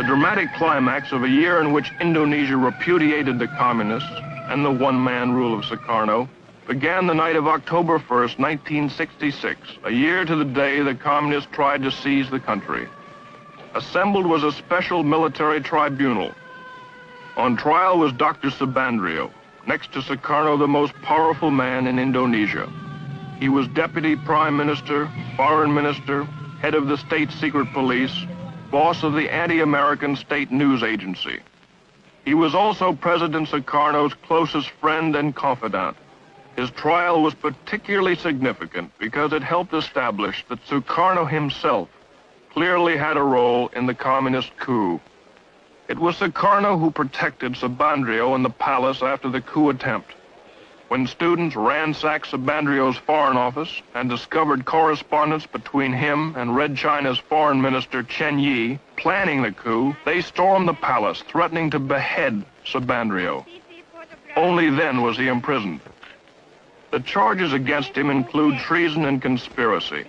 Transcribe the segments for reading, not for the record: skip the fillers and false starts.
The dramatic climax of a year in which Indonesia repudiated the communists and the one-man rule of Sukarno began the night of October 1st, 1966, a year to the day the communists tried to seize the country. Assembled was a special military tribunal. On trial was Dr. Subandrio, next to Sukarno the most powerful man in Indonesia. He was Deputy Prime Minister, Foreign Minister, head of the State Secret Police, boss of the anti-American state news agency. He was also President Sukarno's closest friend and confidant. His trial was particularly significant because it helped establish that Sukarno himself clearly had a role in the communist coup. It was Sukarno who protected Subandrio in the palace after the coup attempt. When students ransacked Subandrio's foreign office and discovered correspondence between him and Red China's foreign minister Chen Yi planning the coup, they stormed the palace, threatening to behead Subandrio. Only then was he imprisoned. The charges against him include treason and conspiracy.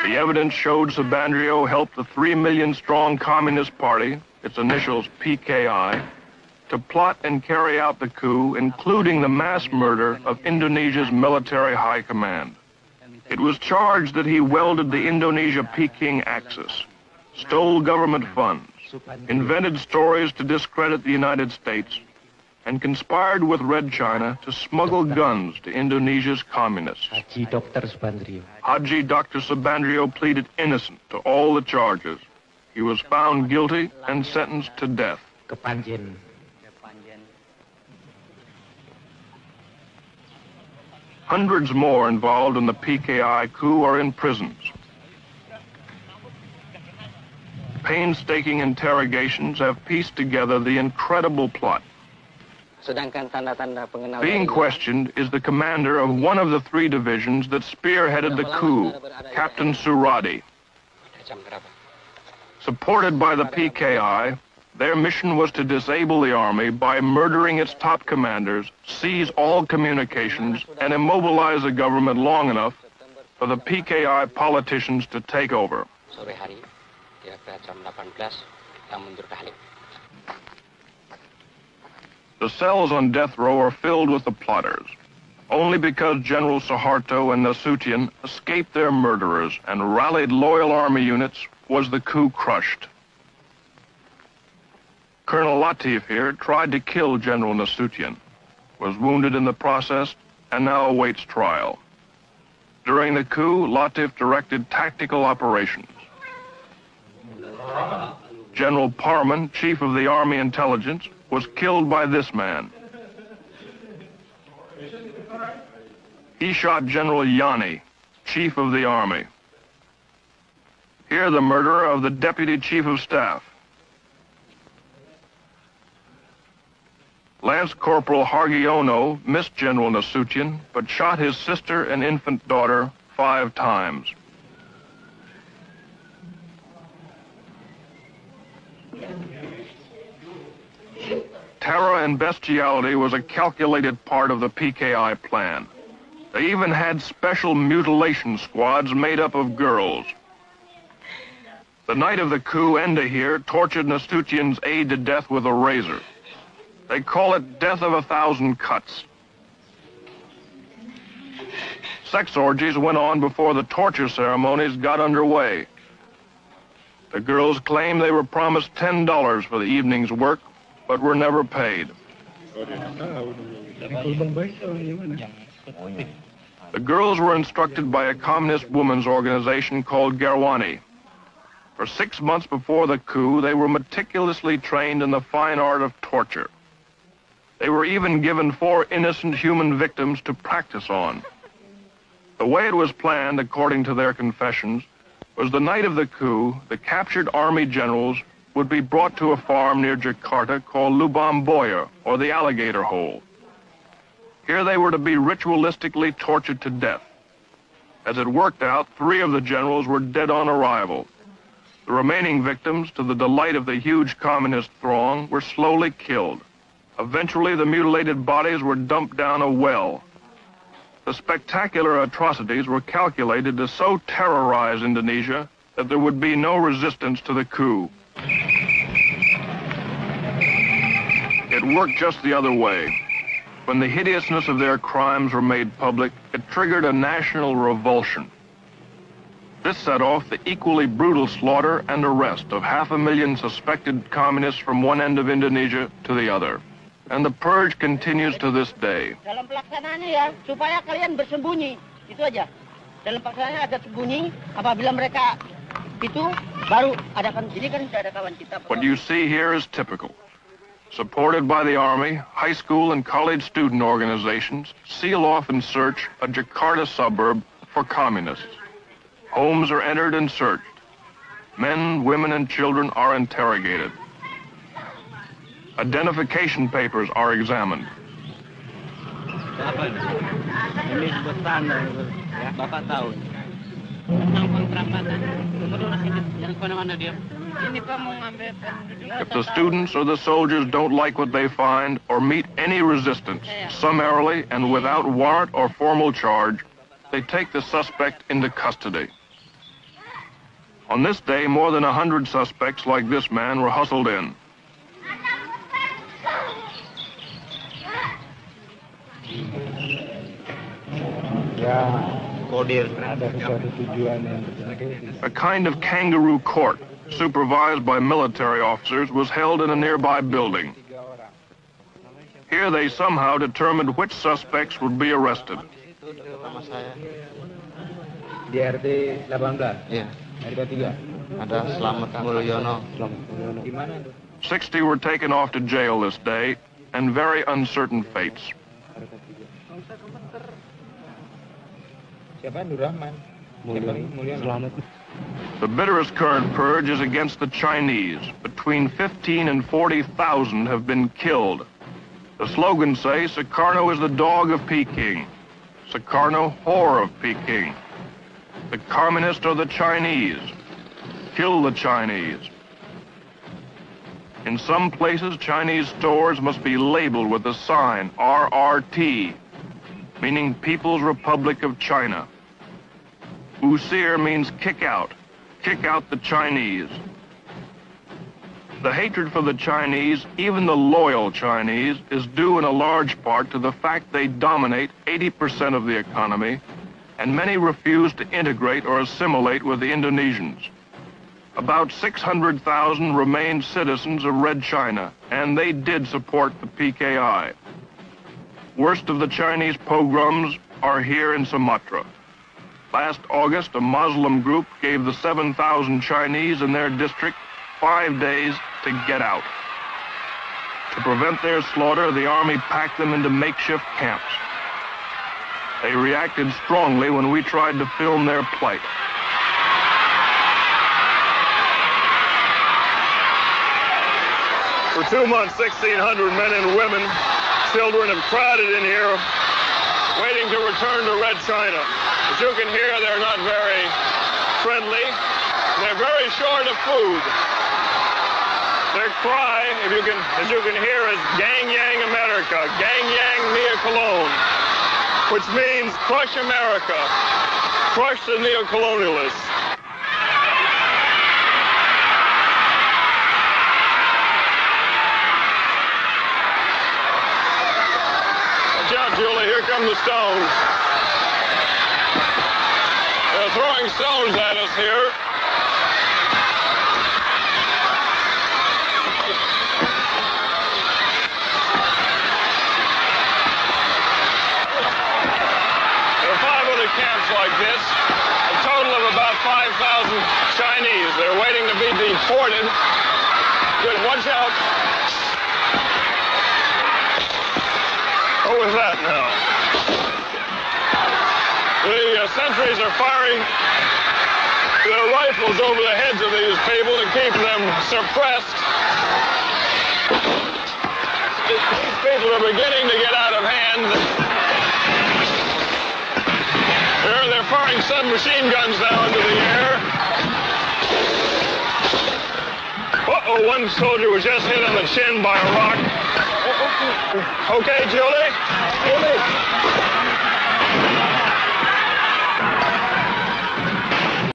The evidence showed Subandrio helped the 3 million-strong Communist Party, its initials PKI, to plot and carry out the coup, including the mass murder of Indonesia's military high command. It was charged that he welded the Indonesia-Peking axis, stole government funds, invented stories to discredit the United States, and conspired with Red China to smuggle guns to Indonesia's communists. Haji Dr. Subandrio pleaded innocent to all the charges. He was found guilty and sentenced to death. Hundreds more involved in the PKI coup are in prisons. Painstaking interrogations have pieced together the incredible plot. Being questioned is the commander of one of the 3 divisions that spearheaded the coup, Captain Suradi. Supported by the PKI, their mission was to disable the army by murdering its top commanders, seize all communications, and immobilize the government long enough for the PKI politicians to take over. The cells on death row are filled with the plotters. Only because General Suharto and Nasution escaped their murderers and rallied loyal army units was the coup crushed. Colonel Latif here tried to kill General Nasution, was wounded in the process, and now awaits trial. During the coup, Latif directed tactical operations. General Parman, chief of the Army Intelligence, was killed by this man. He shot General Yani, chief of the army. Here the murderer of the deputy chief of staff. Lance Corporal Hargiono missed General Nasution, but shot his sister and infant daughter 5 times. Terror and bestiality was a calculated part of the PKI plan. They even had special mutilation squads made up of girls. The night of the coup, Enda here tortured Nasution's aide to death with a razor. They call it death of 1,000 cuts. Sex orgies went on before the torture ceremonies got underway. The girls claim they were promised $10 for the evening's work, but were never paid. The girls were instructed by a communist women's organization called Garwani. For 6 months before the coup, they were meticulously trained in the fine art of torture. They were even given 4 innocent human victims to practice on. The way it was planned, according to their confessions, was the night of the coup, the captured army generals would be brought to a farm near Jakarta called Lubang Boya, or the Alligator Hole. Here they were to be ritualistically tortured to death. As it worked out, 3 of the generals were dead on arrival. The remaining victims, to the delight of the huge communist throng, were slowly killed. Eventually, the mutilated bodies were dumped down a well. The spectacular atrocities were calculated to so terrorize Indonesia that there would be no resistance to the coup. It worked just the other way. When the hideousness of their crimes were made public, it triggered a national revulsion. This set off the equally brutal slaughter and arrest of 500,000 suspected communists from one end of Indonesia to the other. And the purge continues to this day. Dalam pelaksanaannya ya, supaya kalian bersembunyi, itu aja. Dalam pelaksanaannya agak sembunyi, apabila mereka itu baru adakan, ini kan sudah ada kawan kita. What you see here is typical. Supported by the Army, high school and college student organizations seal off and search a Jakarta suburb for communists. Homes are entered and searched. Men, women, and children are interrogated. Identification papers are examined. Ini buat tanah, Bapak Tahun. Tentang kontrakan, yang mana dia? Ini Pak mau ngambil. If the students or the soldiers don't like what they find or meet any resistance, summarily and without warrant or formal charge, they take the suspect into custody. On this day, more than 100 suspects like this man were hustled in. A kind of kangaroo court, supervised by military officers, was held in a nearby building. Here they somehow determined which suspects would be arrested. Di RT 18? Iya. RT 3? Ada Selamat Mulyono. 60 were taken off to jail this day, and very uncertain fates. Siapa? Nurrahman. Mulyono. The bitterest current purge is against the Chinese. Between 15 and 40,000 have been killed. The slogans say, Sukarno is the dog of Peking. Sukarno, whore of Peking. The communists are the Chinese. Kill the Chinese. In some places, Chinese stores must be labeled with the sign RRT, meaning People's Republic of China. Usir means kick out the Chinese. The hatred for the Chinese, even the loyal Chinese, is due in a large part to the fact they dominate 80% of the economy, and many refuse to integrate or assimilate with the Indonesians. About 600,000 remained citizens of Red China, and they did support the PKI. Worst of the Chinese pogroms are here in Sumatra. Last August, a Muslim group gave the 7,000 Chinese in their district 5 days to get out. To prevent their slaughter, the army packed them into makeshift camps. They reacted strongly when we tried to film their plight. For 2 months, 1,600 men and women, children have crowded in here, waiting to return to Red China. As you can hear, they're not very friendly. They're very short of food. Their cry, as you can hear, is Gang Yang America, Gang Yang Mia Cologne, which means crush America, crush the neocolonialists. Watch out, Julie, here come the stones. They're throwing stones at us here. Camps like this, a total of about 5,000 Chinese. They're waiting to be deported. Good, watch out. What was that now? The sentries are firing their rifles over the heads of these people to keep them suppressed. These people are beginning to get out of hand. They're firing submachine guns now into the air. Uh-oh, one soldier was just hit on the chin by a rock. Okay, Julie?